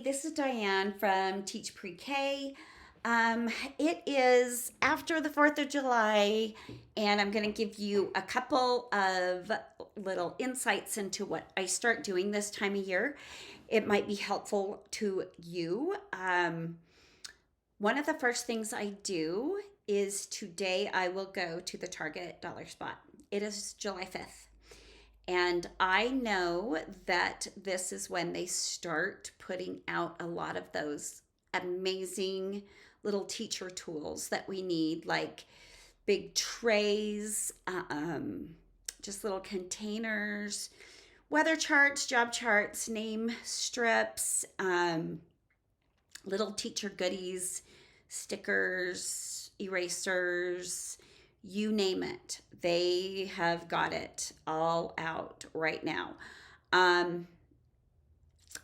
this is Diane from Teach Pre-K. It is after the 4th of July, and I'm going to give you a couple of little insights into what I start doing this time of year. It might be helpful to you. One of the first things I do is today I will go to the Target dollar spot. It is July 5th. And I know that this is when they start putting out a lot of those amazing little teacher tools that we need, like big trays, just little containers, weather charts, job charts, name strips, little teacher goodies, stickers, erasers, you name it. They have got it all out right now. I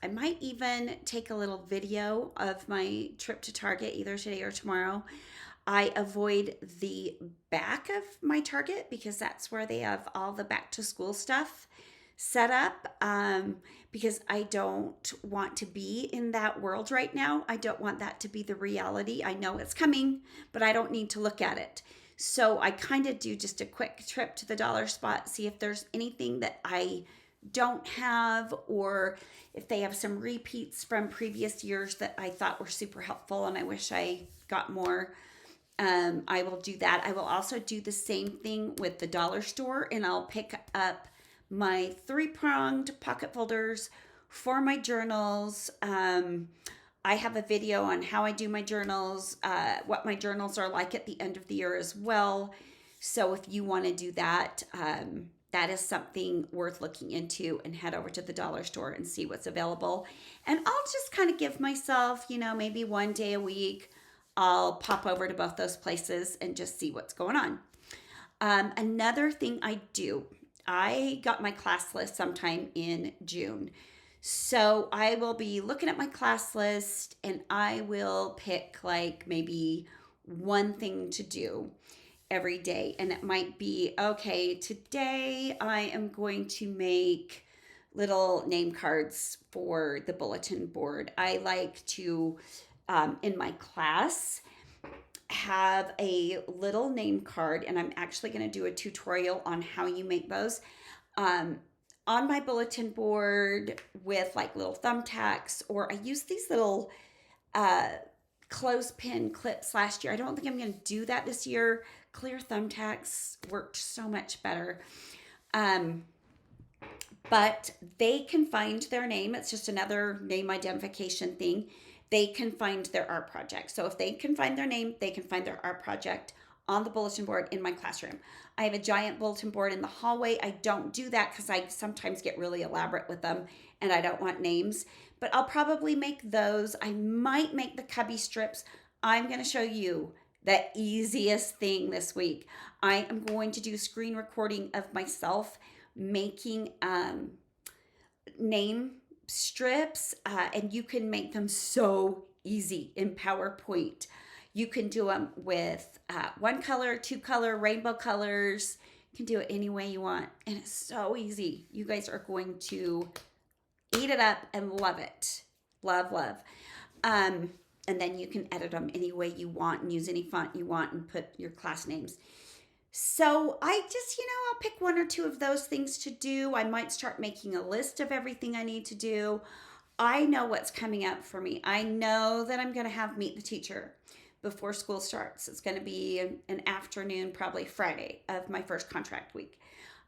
might even take a little video of my trip to Target either today or tomorrow. I avoid the back of my Target because that's where they have all the back to school stuff set up, because I don't want to be in that world right now. I don't want that to be the reality. I know it's coming, but I don't need to look at it. So I kind of do just a quick trip to the dollar spot, see if there's anything that I don't have, or if they have some repeats from previous years that I thought were super helpful and I wish I got more. I will do that. I will also do the same thing with the dollar store, and I'll pick up my 3-pronged pocket folders for my journals. I have a video on how I do my journals, what my journals are like at the end of the year as well. So if you want to do that, that is something worth looking into, and head over to the dollar store and see what's available. And I'll just kind of give myself, maybe one day a week, I'll pop over to both those places and just see what's going on. Another thing I do, I got my class list sometime in June. So I will be looking at my class list and I will pick like maybe one thing to do every day. And it might be, okay, today I am going to make little name cards for the bulletin board. I like to, in my class, have a little name card, and I'm actually going to do a tutorial on how you make those on my bulletin board with like little thumbtacks, or I use these little clothespin clips last year. I don't think I'm going to do that this year. Clear thumbtacks worked so much better. But they can find their name. It's just another name identification thing. They can find their art project. So if they can find their name, they can find their art project on the bulletin board in my classroom. I have a giant bulletin board in the hallway. I don't do that because I sometimes get really elaborate with them and I don't want names. But I'll probably make those. I might make the cubby strips. I'm going to show you the easiest thing this week. I am going to do screen recording of myself making name strips, and you can make them so easy in PowerPoint. You can do them with one color, 2-color, rainbow colors. You can do it any way you want, and it's so easy. You guys are going to eat it up and love it. Love, love. And then you can edit them any way you want and use any font you want and put your class names. So I just, I'll pick one or two of those things to do. I might start making a list of everything I need to do. I know what's coming up for me. I know that I'm going to have Meet the Teacher before school starts. It's going to be an afternoon, probably Friday of my first contract week.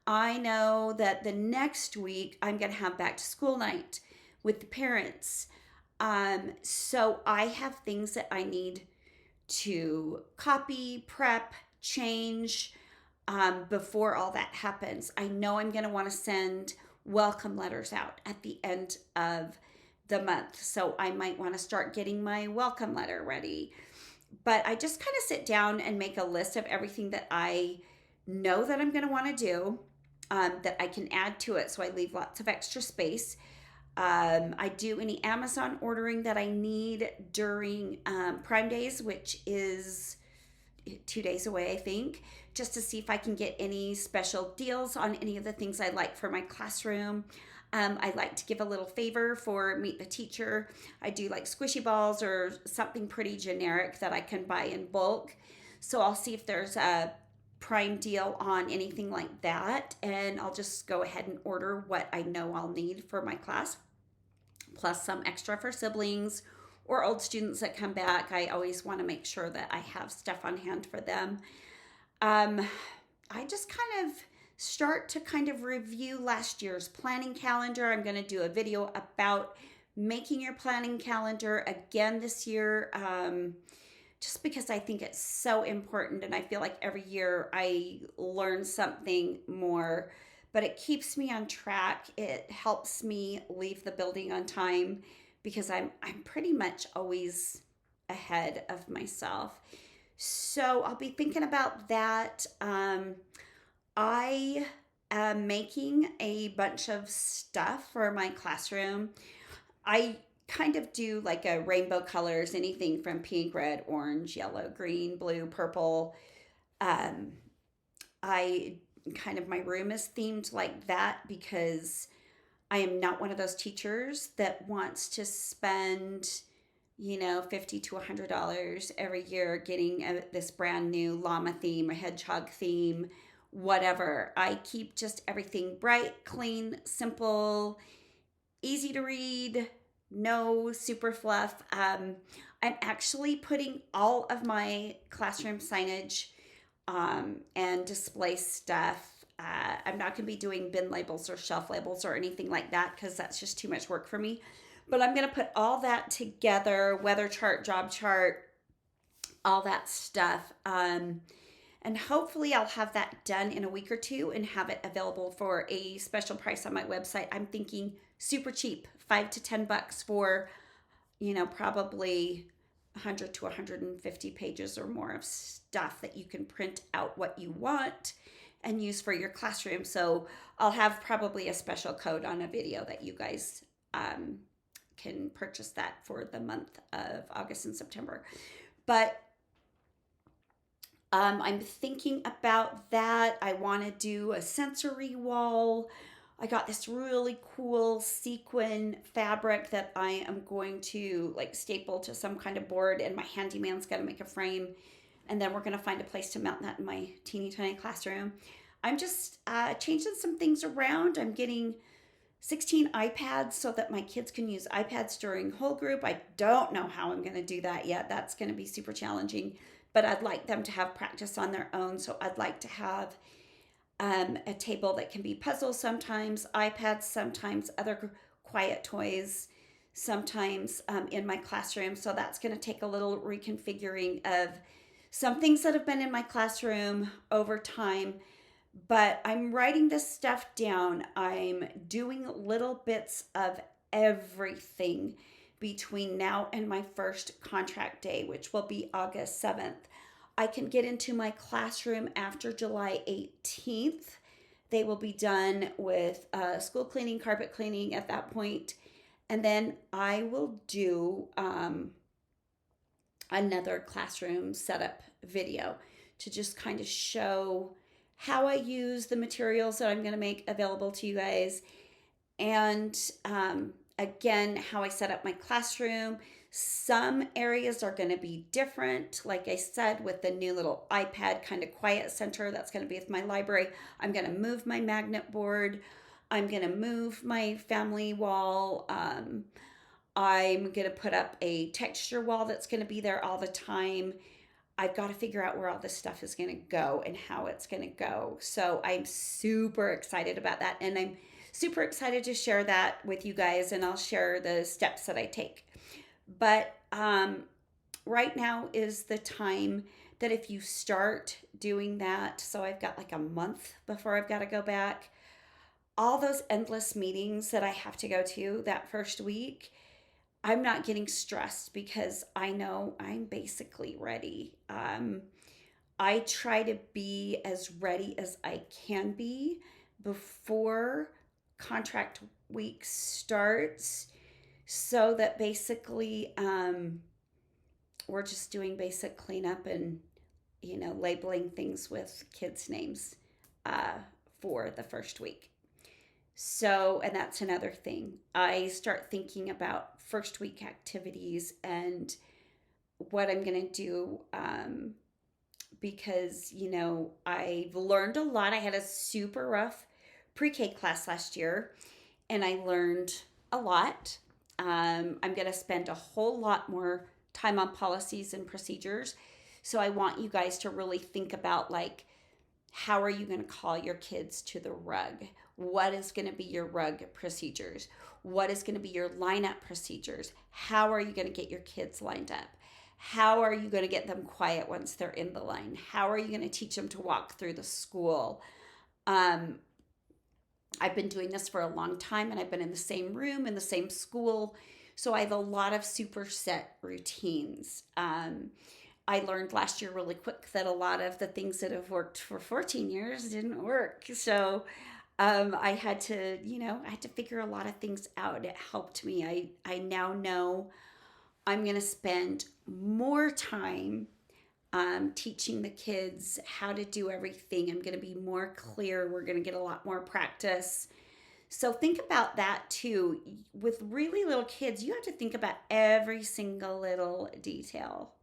I know that the next week I'm going to have back to school night with the parents. So I have things that I need to copy, prep, change before all that happens. I know I'm going to want to send welcome letters out at the end of the month. So I might want to start getting my welcome letter ready. But I just kind of sit down and make a list of everything that I know that I'm going to want to do, that I can add to it. So I leave lots of extra space. I do any Amazon ordering that I need during Prime Days, which is 2 days away, I think, just to see if I can get any special deals on any of the things I like for my classroom. I like to give a little favor for Meet the Teacher. I do like squishy balls or something pretty generic that I can buy in bulk. So I'll see if there's a prime deal on anything like that, and I'll just go ahead and order what I know I'll need for my class, plus some extra for siblings or old students that come back. I always want to make sure that I have stuff on hand for them. Um, I just kind of start to kind of review last year's planning calendar. I'm going to do a video about making your planning calendar again this year, just because I think it's so important. And I feel like every year I learn something more, but it keeps me on track. It helps me leave the building on time because I'm pretty much always ahead of myself. So I'll be thinking about that. I am making a bunch of stuff for my classroom. I kind of do like a rainbow colors, anything from pink, red, orange, yellow, green, blue, purple. Um, I kind of, my room is themed like that because I am not one of those teachers that wants to spend, $50 to $100 every year getting this brand new llama theme, a hedgehog theme, whatever. I keep just everything bright, clean, simple, easy to read, no super fluff. I'm actually putting all of my classroom signage and display stuff. I'm not going to be doing bin labels or shelf labels or anything like that because that's just too much work for me. But I'm going to put all that together, weather chart, job chart, all that stuff. And hopefully I'll have that done in a week or two and have it available for a special price on my website. I'm thinking super cheap, $5 to $10 for, probably 100 to 150 pages or more of stuff that you can print out what you want and use for your classroom. So I'll have probably a special code on a video that you guys can purchase that for the month of August and September. But I'm thinking about that. I want to do a sensory wall. I got this really cool sequin fabric that I am going to like staple to some kind of board, and my handyman's got to make a frame, and then we're going to find a place to mount that in my teeny tiny classroom. I'm just changing some things around. I'm getting 16 iPads so that my kids can use iPads during whole group. I don't know how I'm going to do that yet. That's going to be super challenging, but I'd like them to have practice on their own. So I'd like to have a table that can be puzzles sometimes, iPads sometimes, other quiet toys sometimes in my classroom. So that's going to take a little reconfiguring of some things that have been in my classroom over time. But I'm writing this stuff down. I'm doing little bits of everything between now and my first contract day, which will be August 7th. I can get into my classroom after July 18th. They will be done with school cleaning, carpet cleaning at that point. And then I will do another classroom setup video to just kind of show how I use the materials that I'm going to make available to you guys. And again, how I set up my classroom. Some areas are going to be different. Like I said, with the new little iPad kind of quiet center, that's going to be with my library. I'm going to move my magnet board. I'm going to move my family wall. I'm going to put up a texture wall that's going to be there all the time. I've got to figure out where all this stuff is going to go and how it's going to go. So I'm super excited about that. And I'm super excited to share that with you guys. And I'll share the steps that I take. But right now is the time that if you start doing that, so I've got like a month before I've got to go back, all those endless meetings that I have to go to that first week, I'm not getting stressed because I know I'm basically ready. I try to be as ready as I can be before contract week starts, so that basically we're just doing basic cleanup and labeling things with kids' names uh, for the first week. So, and that's another thing. I start thinking about first week activities and what I'm going to do, because, I've learned a lot. I had a super rough pre K class last year, and I learned a lot. I'm going to spend a whole lot more time on policies and procedures. So I want you guys to really think about, like, how are you going to call your kids to the rug? What is going to be your rug procedures? What is going to be your lineup procedures? How are you going to get your kids lined up? How are you going to get them quiet once they're in the line? How are you going to teach them to walk through the school? Um, I've been doing this for a long time, and I've been in the same room, in the same school. So I have a lot of super set routines. I learned last year really quick that a lot of the things that have worked for 14 years didn't work. So I had to, I had to figure a lot of things out. It helped me. I now know I'm going to spend more time teaching the kids how to do everything. I'm going to be more clear. We're going to get a lot more practice. So think about that too. With really little kids, you have to think about every single little detail.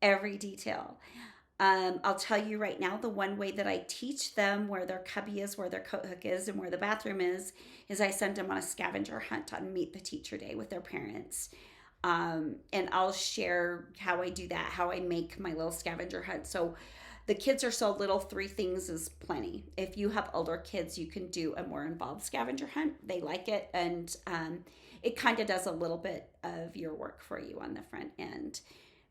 Every detail. I'll tell you right now, the one way that I teach them where their cubby is, where their coat hook is, and where the bathroom is I send them on a scavenger hunt on Meet the Teacher Day with their parents. And I'll share how I do that, how I make my little scavenger hunt. So the kids are so little, 3 things is plenty. If you have older kids, you can do a more involved scavenger hunt. They like it, and it kind of does a little bit of your work for you on the front end.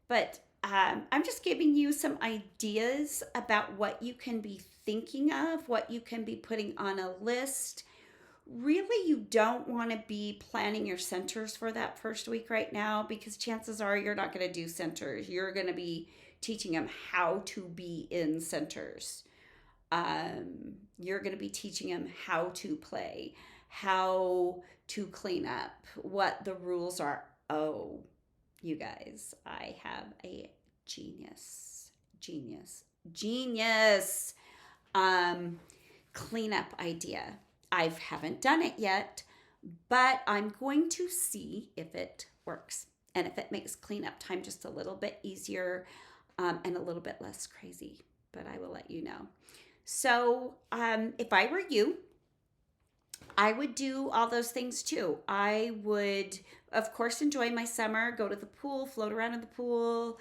But I'm just giving you some ideas about what you can be thinking of, what you can be putting on a list. Really, you don't want to be planning your centers for that first week right now, because chances are you're not going to do centers. You're going to be teaching them how to be in centers. You're going to be teaching them how to play, how to clean up, what the rules are. Oh, you guys, I have a genius cleanup idea. I haven't done it yet, but I'm going to see if it works and if it makes cleanup time just a little bit easier, and a little bit less crazy, but I will let you know. So if I were you, I would do all those things too. I would, of course, enjoy my summer, go to the pool, float around in the pool,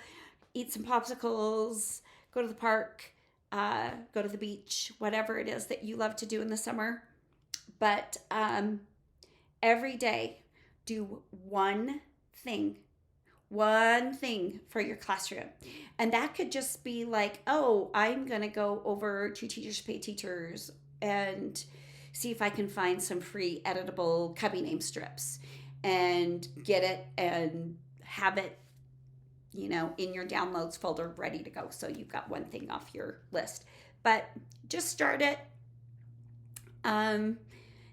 eat some popsicles, go to the park, go to the beach, whatever it is that you love to do in the summer. But every day, do one thing for your classroom. And that could just be like, oh, I'm going to go over to Teachers Pay Teachers and see if I can find some free editable cubby name strips and get it and have it, in your downloads folder ready to go. So you've got one thing off your list. But just start it.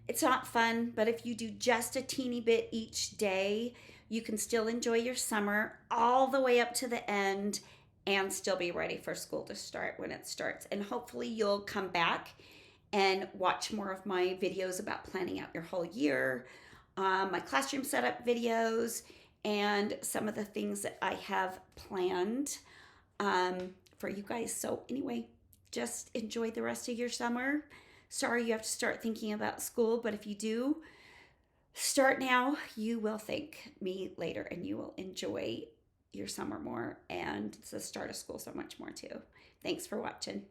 It's not fun, but if you do just a teeny bit each day, you can still enjoy your summer all the way up to the end and still be ready for school to start when it starts. And hopefully you'll come back and watch more of my videos about planning out your whole year, my classroom setup videos, and some of the things that I have planned for you guys. So anyway, just enjoy the rest of your summer. Sorry you have to start thinking about school, but if you do start now, you will thank me later and you will enjoy your summer more and the start of school so much more too. Thanks for watching.